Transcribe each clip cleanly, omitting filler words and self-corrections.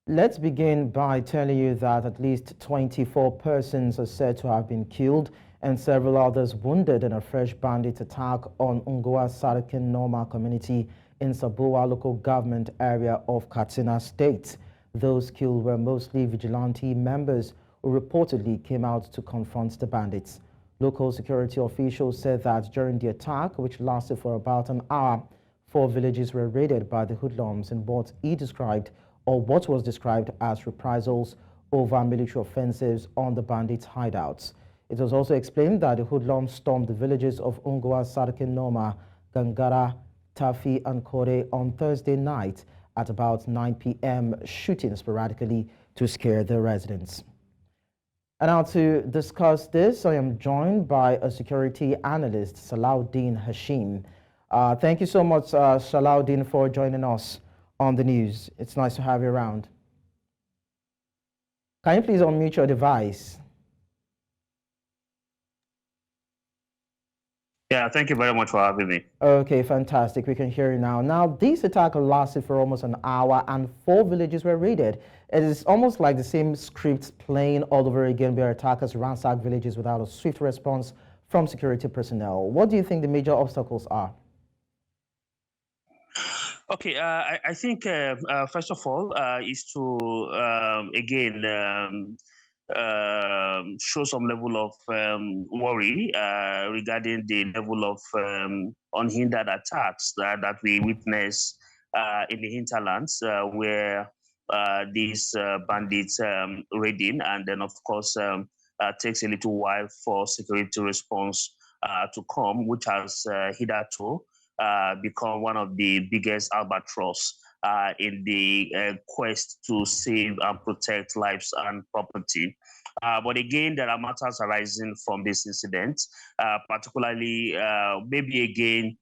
Let's begin by telling you that at least 24 persons are said to have been killed and several others wounded in a fresh bandit attack on Unguwar Sarkin Noma Community in Sabua local government area of Katsina State. Those killed were mostly vigilante members who reportedly came out to confront the bandits. Local security officials said that during the attack, which lasted for about an hour, 4 villages were raided by the hoodlums in what was described as reprisals over military offensives on the bandits' hideouts. It was also explained that the hoodlums stormed the villages of Unguwar Sarkin Noma, Gangara, Tafi, and Kore on Thursday night at about 9 p.m., shooting sporadically to scare the residents. And now to discuss this, I am joined by a security analyst, SALUDEEN HASHIM. Thank you so much, SALUDEEN, for joining us on the news. It's nice to have you around. Can you please unmute your device? Yeah, thank you very much for having me. Okay, fantastic. We can hear you now. Now, this attack lasted for almost an hour and 4 villages were raided. It is almost like the same script playing all over again where attackers ransack villages without a swift response from security personnel. What do you think the major obstacles are? Okay, I think first of all is to again show some level of worry regarding the level of unhindered attacks that we witness in the hinterlands where these bandits raiding, and then of course takes a little while for security response to come, which has hitherto become one of the biggest albatross in the quest to save and protect lives and property. But again, there are matters arising from this incident, particularly maybe again,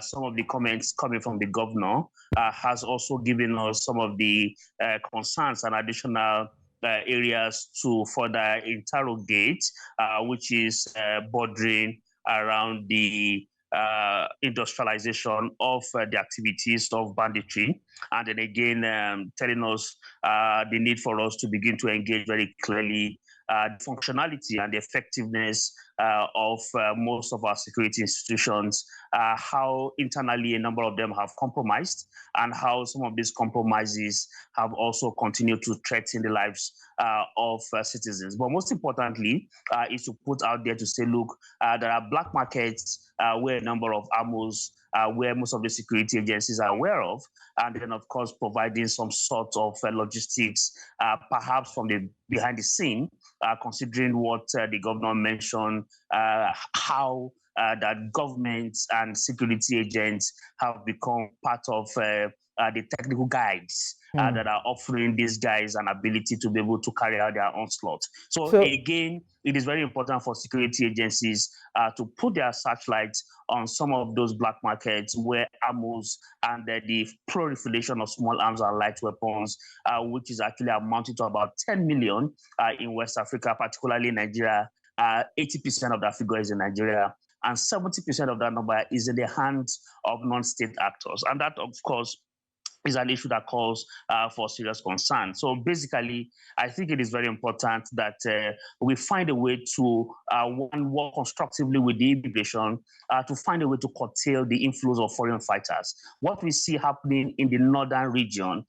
some of the comments coming from the governor has also given us some of the concerns and additional areas to further interrogate, which is bordering around the industrialization of the activities of banditry, and then again telling us the need for us to begin to engage very clearly the functionality and the effectiveness of most of our security institutions, how internally a number of them have compromised, and how some of these compromises have also continued to threaten the lives of citizens. But most importantly is to put out there to say, look, there are black markets where a number of AMOs where most of the security agencies are aware of, and then of course providing some sort of logistics, perhaps from the behind the scene, considering what the governor mentioned, how that governments and security agents have become part of the technical guides that are offering these guys an ability to be able to carry out their onslaught. So again, it is very important for security agencies to put their searchlights on some of those black markets where ammos and the proliferation of small arms and light weapons, which is actually amounting to about 10 million in West Africa, particularly Nigeria. 80% of that figure is in Nigeria, and 70% of that number is in the hands of non-state actors. And that, of course, is an issue that calls for serious concern. So basically, I think it is very important that we find a way to work constructively with the immigration to find a way to curtail the inflows of foreign fighters. What we see happening in the northern region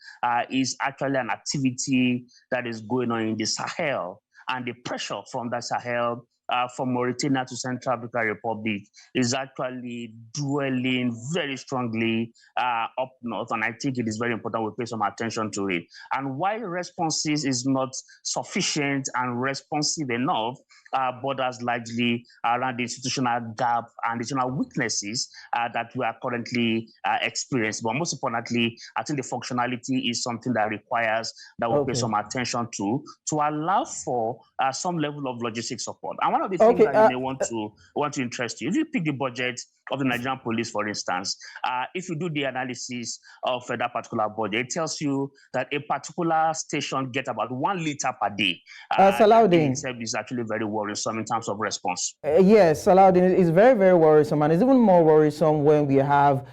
is actually an activity that is going on in the Sahel, and the pressure from the Sahel from Mauritania to Central African Republic is actually dwelling very strongly up north, and I think it is very important we pay some attention to it. And why responses is not sufficient and responsive enough borders largely around the institutional gap and institutional weaknesses that we are currently experiencing. But most importantly, I think the functionality is something that requires that we pay some attention to allow for some level of logistic support. And one of the things that you may want to interest you, if you pick the budget of the Nigerian police, for instance, if you do the analysis of that particular budget, it tells you that a particular station gets about 1 liter per day. SALUDEEN is actually very worrisome in terms of response. Yes, SALUDEEN is very, very worrisome, and it's even more worrisome when we have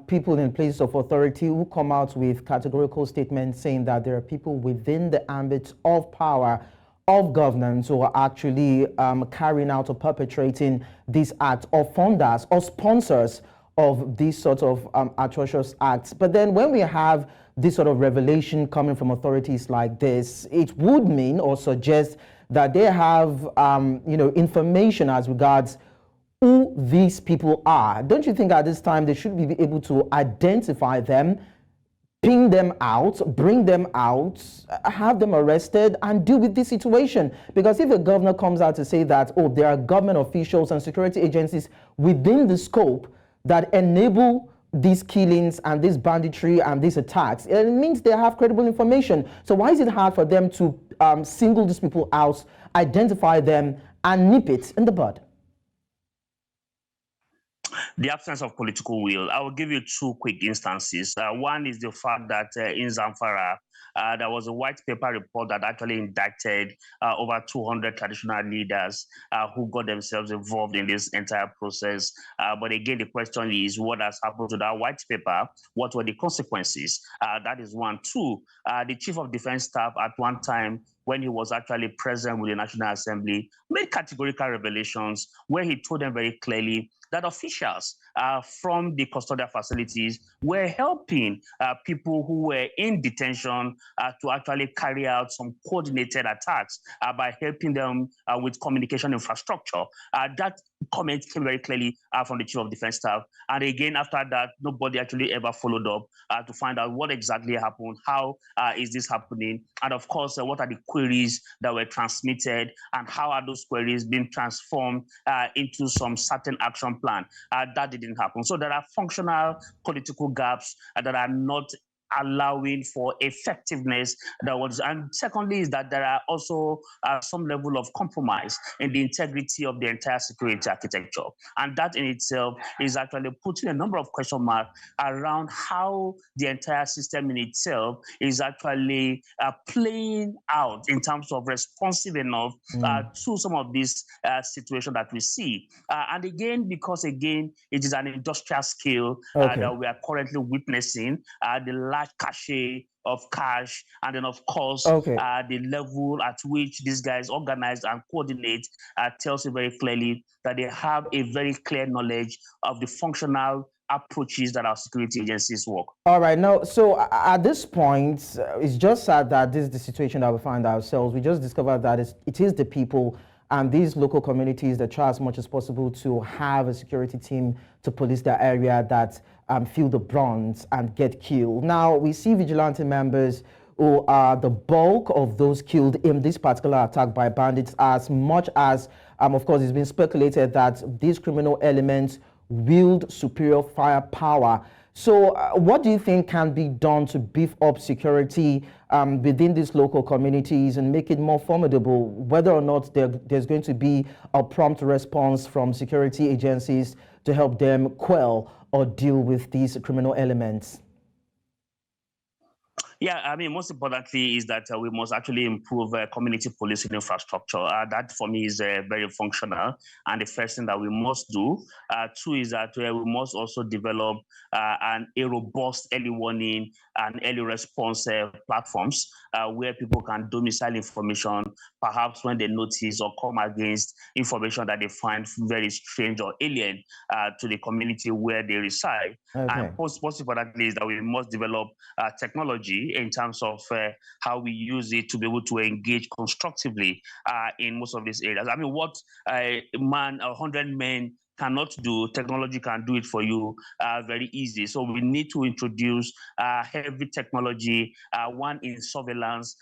people in places of authority who come out with categorical statements saying that there are people within the ambit of power of governance who are actually carrying out or perpetrating this act, or funders or sponsors of these sort of atrocious acts. But then when we have this sort of revelation coming from authorities like this, it would mean or suggest that they have information as regards who these people are. Don't you think at this time they should be able to identify them, ping them out, bring them out, have them arrested, and deal with this situation? Because if a governor comes out to say that, oh, there are government officials and security agencies within the scope that enable these killings and this banditry and these attacks, it means they have credible information. So why is it hard for them to single these people out, identify them, and nip it in the bud? The absence of political will. I will give you two quick instances. One is the fact that in Zamfara, there was a white paper report that actually indicted over 200 traditional leaders who got themselves involved in this entire process. But again, the question is, what has happened to that white paper? What were the consequences? That is one. Two, the Chief of Defense Staff at one time, when he was actually present with the National Assembly, made categorical revelations where he told them very clearly that officials from the custodial facilities were helping people who were in detention to actually carry out some coordinated attacks by helping them with communication infrastructure. That comment came very clearly from the Chief of Defense Staff. And again, after that, nobody actually ever followed up to find out what exactly happened, how is this happening, and of course, what are the queries that were transmitted, and how are those queries being transformed into some certain action plan. That didn't happen. So there are functional political gaps that are not allowing for effectiveness. And secondly is that there are also some level of compromise in the integrity of the entire security architecture. And that in itself is actually putting a number of question marks around how the entire system in itself is actually playing out in terms of responsive enough to some of these situations that we see. And again, because again, it is an industrial scale that we are currently witnessing, the large cache of cash, and then of course the level at which these guys organize and coordinate tells you very clearly that they have a very clear knowledge of the functional approaches that our security agencies work. All right, now, so at this point, it's just sad that this is the situation that we find ourselves. We just discovered that it is the people and these local communities that try as much as possible to have a security team to police their area that feel the brunt and get killed. Now, we see vigilante members who are the bulk of those killed in this particular attack by bandits, as much as, of course, it's been speculated that these criminal elements wield superior firepower. So what do you think can be done to beef up security within these local communities and make it more formidable, whether or not there's going to be a prompt response from security agencies to help them quell or deal with these criminal elements? Yeah, I mean, most importantly is that we must actually improve community policing infrastructure. That for me is very functional. And the first thing that we must do. Two is that we must also develop a robust early warning and early response platforms where people can domicile information, perhaps when they notice or come against information that they find very strange or alien to the community where they reside. And most importantly is that we must develop technology in terms of how we use it to be able to engage constructively in most of these areas. I mean, what a 100 men cannot do, technology can do it for you very easy. So we need to introduce heavy technology, one in surveillance,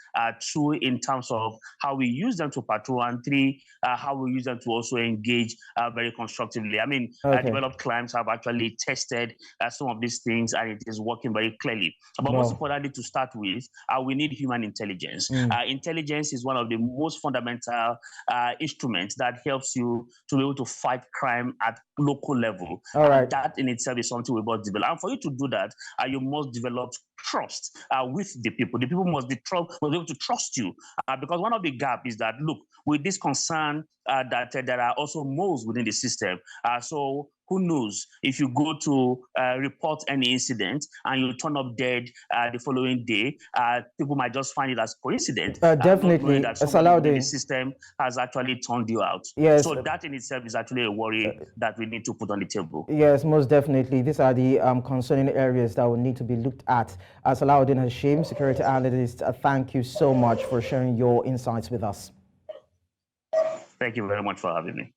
two in terms of how we use them to patrol, and three, how we use them to also engage very constructively. I mean, developed clients have actually tested some of these things, and it is working very clearly. But most importantly, to start with, we need human intelligence. Intelligence is one of the most fundamental instruments that helps you to be able to fight crime at local level. That in itself is something we must develop. And for you to do that, you must develop trust with the people. The people must be able to trust you. Because one of the gaps is that, look, with this concern that there are also moles within the system. So who knows, if you go to report any incident and you turn up dead the following day, people might just find it as coincidence. Definitely, not knowing that somebody within the SALUDEEN. system has actually turned you out. Yes. So that in itself is actually a worry that we need to put on the table. Yes, most definitely. These are the concerning areas that will need to be looked at. SALUDEEN HASHIM, security analyst, thank you so much for sharing your insights with us. Thank you very much for having me.